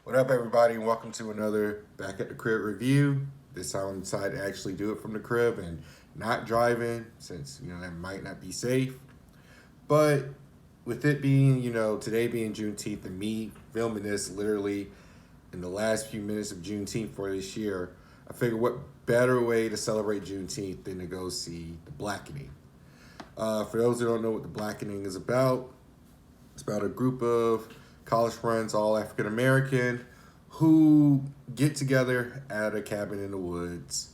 What up, everybody, and welcome to another Back at the Crib review. This time I decided to actually do it from the crib and not driving, since that might not be safe. But with it being today being Juneteenth and me filming this literally in the last few minutes of Juneteenth for this year, I figured what better way to celebrate Juneteenth than to go see the Blackening. For those who don't know what the Blackening is about, it's about a group of college friends, all African American, who get together at a cabin in the woods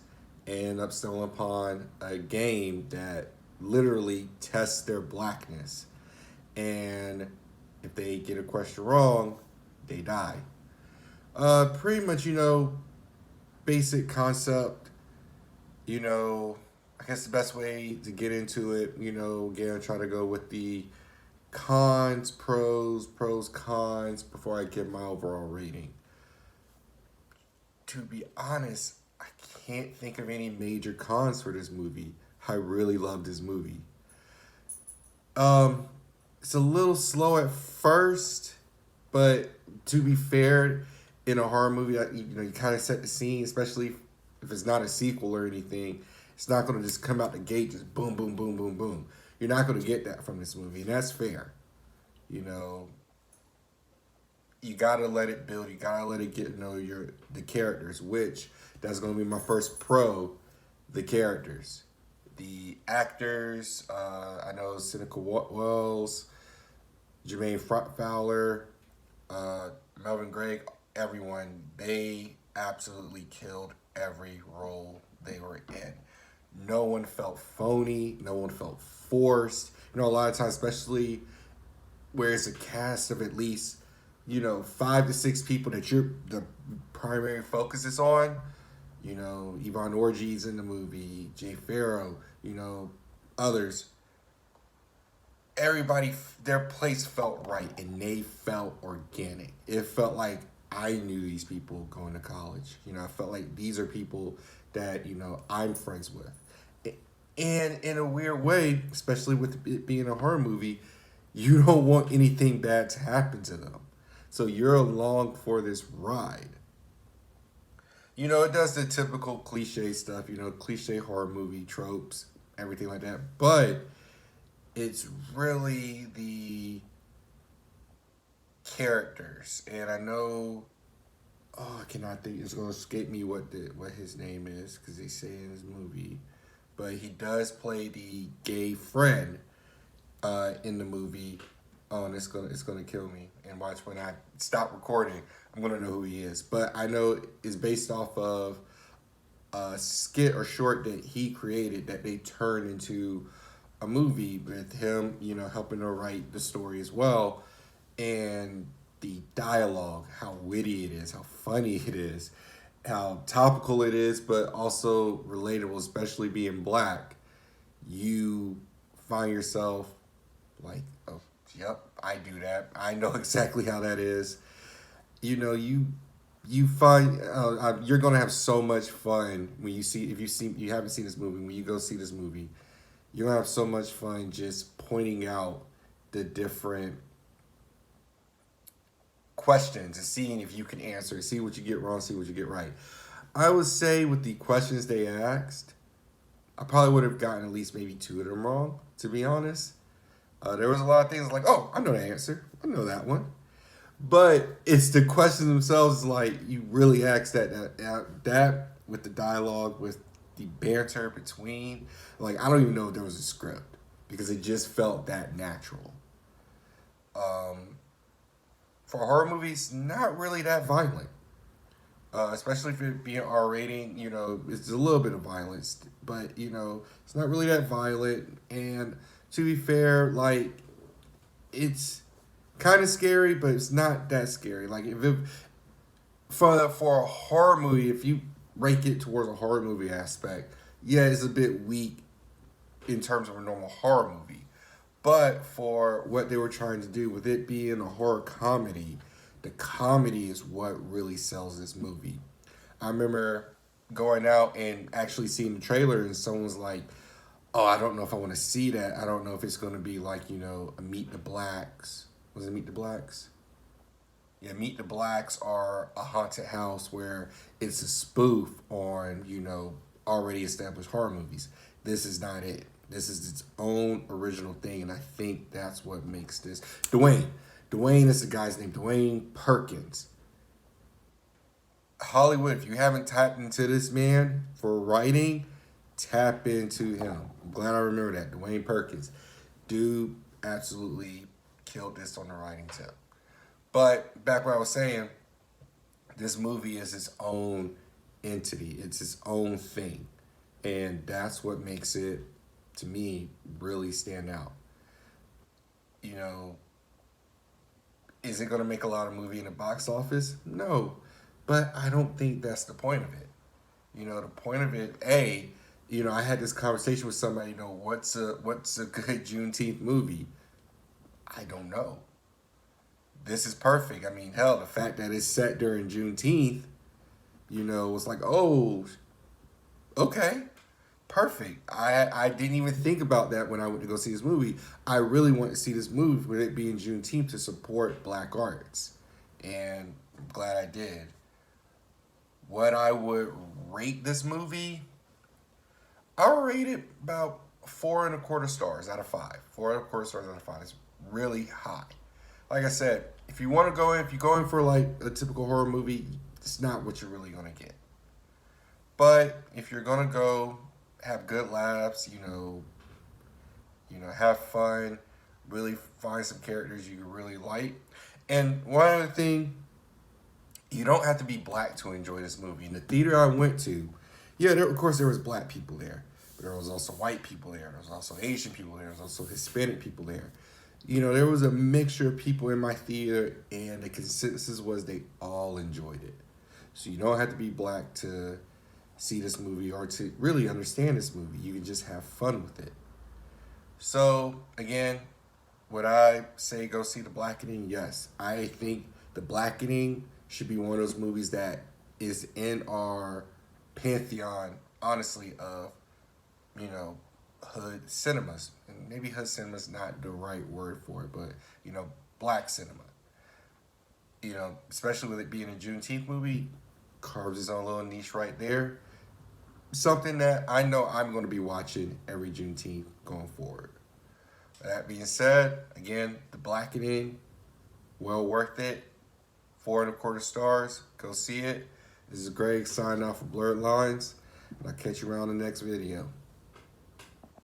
and end up stumbling upon a game that literally tests their blackness. And if they get a question wrong, they die. Pretty much, basic concept. I guess the best way to get into it, again, try to go with the cons, pros, cons before I give my overall rating. To be honest, I can't think of any major cons for this movie. I really love this movie. Um, it's a little slow at first, but to be fair, in a horror movie, you kind of set the scene, especially if it's not a sequel or anything. It's not going to just come out the gate, just boom, boom, boom, boom, boom. You're not going to get that from this movie, and that's fair. You know, you gotta let it build. You gotta let it get to know the characters. Which that's gonna be my first pro. The characters, the actors. I know Cynical Wells, Jermaine Fowler, Melvin Gregg. Everyone, they absolutely killed every role they were in. No one felt phony. No one felt forced. A lot of times, especially where it's a cast of at least 5 to 6 people that you're the primary focus is on. Yvonne Orji's in the movie, Jay Farrow, others. Everybody, their place felt right and they felt organic. It felt like I knew these people going to college. I felt like these are people that I'm friends with. And in a weird way, especially with it being a horror movie, you don't want anything bad to happen to them. So you're along for this ride. It does the typical cliche stuff, cliche horror movie tropes, everything like that. But it's really the characters. And I know, I cannot think, it's going to escape me what his name is because they say in his movie. But he does play the gay friend in the movie. Oh, and it's gonna kill me. And watch when I stop recording, I'm gonna know who he is. But I know it's based off of a skit or short that he created that they turned into a movie with him, helping to write the story as well. And the dialogue, how witty it is, how funny it is, how topical it is, but also relatable, especially being black. You find yourself like, oh, yep, I do that. I know exactly how that is. You find you're gonna have so much fun when you haven't seen this movie, when you go see this movie, you're gonna have so much fun just pointing out the different questions and seeing if you can answer, see what you get wrong, see what you get right. I would say with the questions they asked, I probably would have gotten at least maybe two of them wrong, to be honest. There was a lot of things like, oh, I know the answer. I know that one. But it's the questions themselves, like, you really ask that with the dialogue, with the banter between. Like, I don't even know if there was a script because it just felt that natural. Um, for horror movies, not really that violent. Especially if it being R rating, it's a little bit of violence, but it's not really that violent. And to be fair, like, it's kind of scary, but it's not that scary. Like, if it, for a horror movie, if you rank it towards a horror movie aspect, yeah, it's a bit weak in terms of a normal horror movie. But for what they were trying to do with it being a horror comedy, the comedy is what really sells this movie. I remember going out and actually seeing the trailer, and someone's like, "Oh, I don't know if I want to see that. I don't know if it's going to be like a Meet the Blacks. Was it Meet the Blacks? Yeah, Meet the Blacks are a haunted house where it's a spoof on, already established horror movies. This is not it. This is its own original thing, and I think that's what makes this. Dwayne. Dwayne is the guy's name. Dwayne Perkins. Hollywood, if you haven't tapped into this man for writing, tap into him. I'm glad I remember that. Dwayne Perkins. Dude absolutely killed this on the writing tip. But back what I was saying, this movie is its own entity. It's its own thing. And that's what makes it, to me, really stand out. You know, is it going to make a lot of movie in the box office? No. But I don't think that's the point of it. The point of it, I had this conversation with somebody, what's a good Juneteenth movie? I don't know. This is perfect. I mean, hell, the fact that it's set during Juneteenth, was like, oh, okay, perfect. I didn't even think about that when I went to go see this movie. I really want to see this movie with it being Juneteenth to support black arts. And I'm glad I did. What I would rate this movie, I would rate it about 4.25 stars out of 5. 4.25 stars out of 5 is really high. Like I said, if you want to go in, if you're going for like a typical horror movie, it's not what you're really gonna get. But if you're gonna go have good laughs, have fun, really find some characters you really like. And one other thing, you don't have to be black to enjoy this movie. In the theater I went to, yeah, of course there was black people there, but there was also white people there. There was also Asian people there. There was also Hispanic people there. There was a mixture of people in my theater, and the consensus was they all enjoyed it. So you don't have to be black to see this movie or to really understand this movie. You can just have fun with it. So, again, would I say go see The Blackening? Yes. I think The Blackening should be one of those movies that is in our pantheon, honestly, of, hood cinemas. And maybe hood cinema is not the right word for it, but, black cinema. Especially with it being a Juneteenth movie, carves its own little niche right there. Something that I know I'm going to be watching every Juneteenth going forward. That being said, again, The Blackening, well worth it. 4.25 stars. Go see it. This is Greg signing off for Blerd Lines. And I'll catch you around the next video.